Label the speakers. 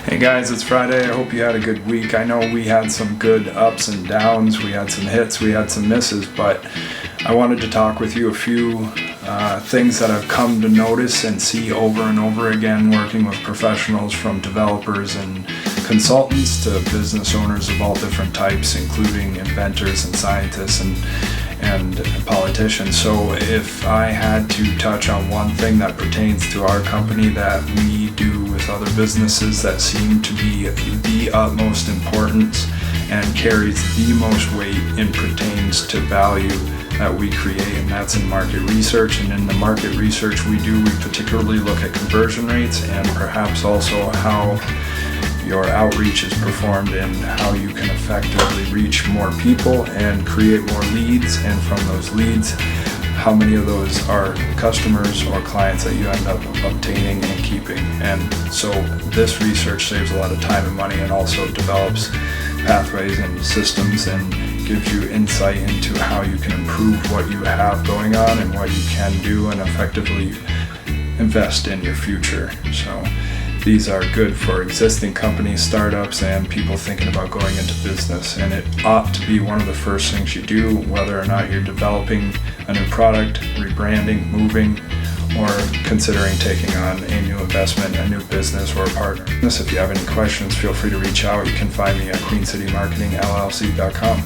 Speaker 1: Hey guys, it's Friday. I hope you had a good week. I know we had some good ups and downs, we had some hits, we had some misses, but I wanted to talk with you a few things that I've come to notice and see over and over again working with professionals, from developers and consultants to business owners of all different types, including inventors and scientists and politicians. So if I had to touch on one thing that pertains to our company that we do with other businesses that seem to be the utmost importance and carries the most weight and pertains to value that we create, and that's in market research. And in the market research we do, we particularly look at conversion rates and perhaps also how your outreach is performed and how you can effectively reach more people and create more leads, and from those leads, how many of those are customers or clients that you end up obtaining and keeping. And so this research saves a lot of time and money, and also develops pathways and systems and gives you insight into how you can improve what you have going on and what you can do and effectively invest in your future. So these are good for existing companies, startups, and people thinking about going into business. And it ought to be one of the first things you do, whether or not you're developing a new product, rebranding, moving, or considering taking on a new investment, a new business, or a partner. If you have any questions, feel free to reach out. You can find me at queencitymarketingllc.com.